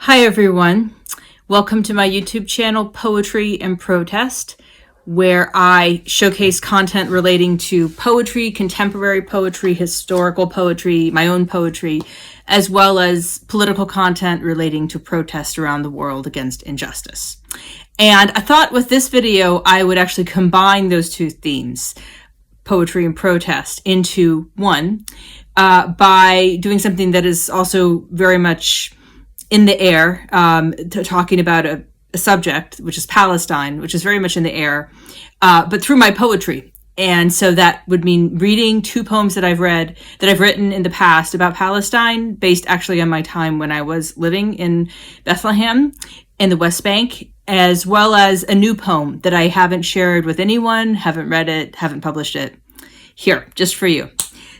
Hi everyone, welcome to my YouTube channel Poetry and Protest, where I showcase content relating to poetry, contemporary poetry, historical poetry, my own poetry, as well as political content relating to protest around the world against injustice. And I thought with this video I would actually combine those two themes, poetry and protest, into one by doing something that is also very much in the air, talking about a subject, which is Palestine, which is very much in the air, but through my poetry. And so that would mean reading two poems that I've written in the past about Palestine, based actually on my time when I was living in Bethlehem in the West Bank, as well as a new poem that I haven't shared with anyone, haven't read it, haven't published it. Here, just for you.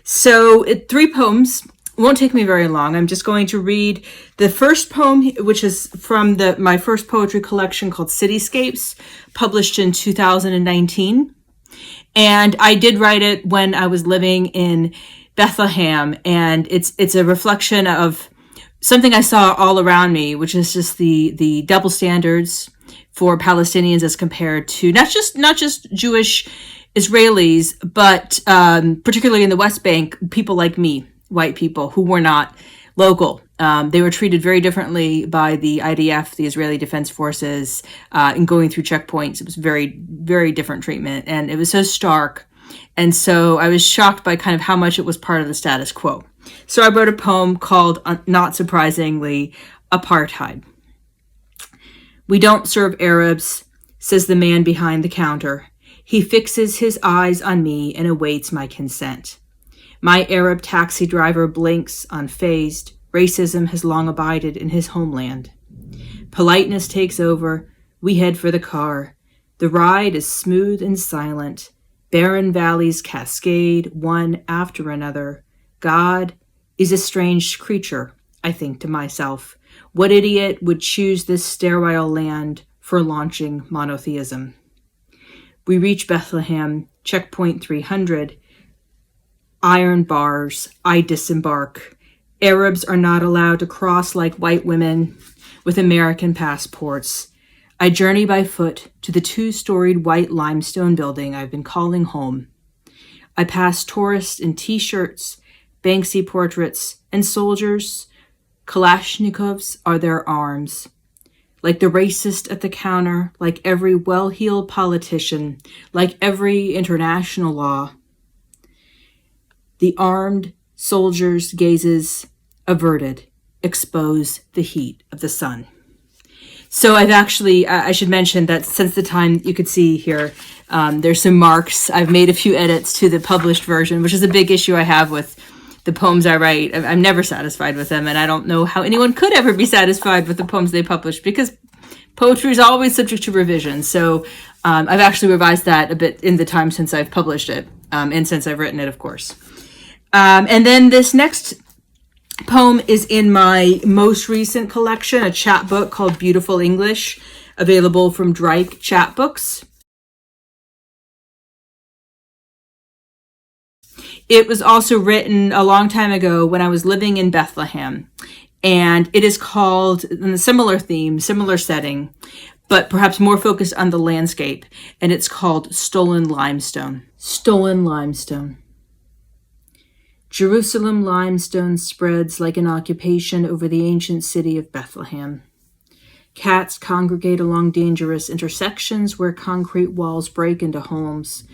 So three poems. Won't take me very long. I'm just going to read the first poem, which is from my first poetry collection called Cityscapes, published in 2019. And I did write it when I was living in Bethlehem, and it's a reflection of something I saw all around me, which is just the double standards for Palestinians as compared to not just Jewish Israelis, but particularly in the West Bank, people like me, white people who were not local. They were treated very differently by the IDF, the Israeli Defense Forces, in going through checkpoints. It was very, very different treatment, and it was so stark. And so I was shocked by kind of how much it was part of the status quo. So I wrote a poem called, not surprisingly, Apartheid. "We don't serve Arabs," says the man behind the counter. He fixes his eyes on me and awaits my consent. My Arab taxi driver blinks, unfazed. Racism has long abided in his homeland. Politeness takes over. We head for the car. The ride is smooth and silent. Barren valleys cascade, one after another. God is a strange creature, I think to myself. What idiot would choose this sterile land for launching monotheism? We reach Bethlehem, checkpoint 300. Iron bars, I disembark. Arabs are not allowed to cross like white women with American passports. I journey by foot to the two-storied white limestone building I've been calling home. I pass tourists in t-shirts, Banksy portraits, and soldiers. Kalashnikovs are their arms. Like the racist at the counter, like every well-heeled politician, like every international law. The armed soldiers' gazes averted expose the heat of the sun. So I've actually, I should mention that since the time you could see here, there's some marks. I've made a few edits to the published version, which is a big issue I have with the poems I write. I'm never satisfied with them, and I don't know how anyone could ever be satisfied with the poems they publish, because poetry is always subject to revision. So I've actually revised that a bit in the time since I've published it, and since I've written it, of course. And then this next poem is in my most recent collection, a chapbook called Beautiful English, available from Drake Chapbooks. It was also written a long time ago when I was living in Bethlehem, and it is called, in a similar theme, similar setting, but perhaps more focused on the landscape, and it's called Stolen Limestone. Stolen Limestone. Jerusalem limestone spreads like an occupation over the ancient city of Bethlehem. Cats congregate along dangerous intersections where concrete walls break into homes.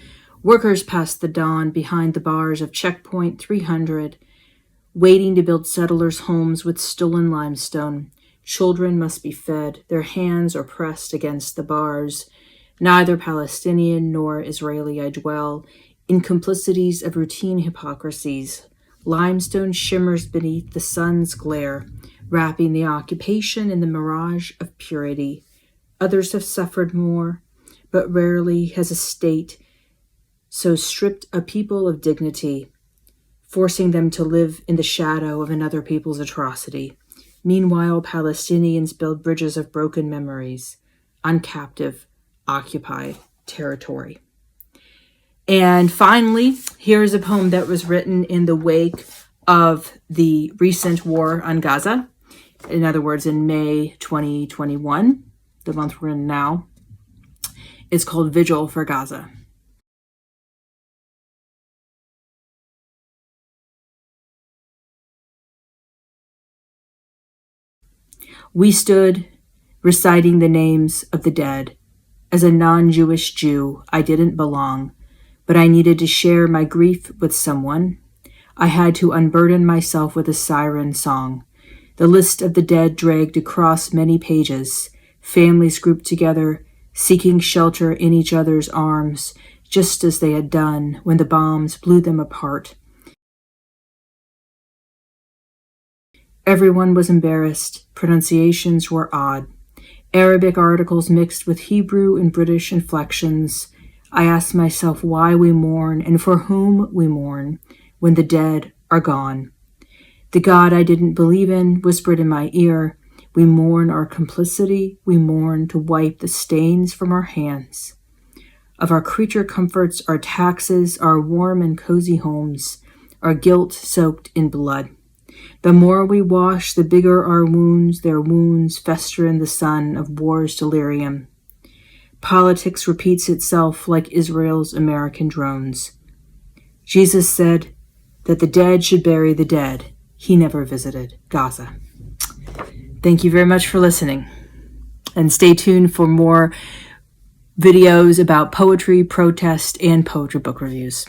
Workers pass the dawn behind the bars of checkpoint 300, waiting to build settlers' homes with stolen limestone. Children must be fed. Their hands are pressed against the bars. Neither Palestinian nor Israeli I dwell in complicities of routine hypocrisies. Limestone shimmers beneath the sun's glare, wrapping the occupation in the mirage of purity. Others have suffered more, but rarely has a state so stripped a people of dignity, forcing them to live in the shadow of another people's atrocity. Meanwhile, Palestinians build bridges of broken memories on captive, occupied territory. And finally, here's a poem that was written in the wake of the recent war on Gaza. in other words, in May 2021, the month we're in now. It's called Vigil for Gaza. We stood reciting the names of the dead. As a non-Jewish Jew, I didn't belong, but I needed to share my grief with someone. I had to unburden myself with a siren song. The list of the dead dragged across many pages, families grouped together, seeking shelter in each other's arms, just as they had done when the bombs blew them apart. Everyone was embarrassed. Pronunciations were odd. Arabic articles mixed with Hebrew and British inflections. I asked myself why we mourn and for whom we mourn when the dead are gone. The God I didn't believe in whispered in my ear, we mourn our complicity, we mourn to wipe the stains from our hands. Of our creature comforts, our taxes, our warm and cozy homes, our guilt soaked in blood. The more we wash, the bigger our wounds, their wounds fester in the sun of war's delirium. Politics repeats itself like Israel's American drones. Jesus said that the dead should bury the dead. He never visited Gaza. Thank you very much for listening. And stay tuned for more videos about poetry, protest, and poetry book reviews.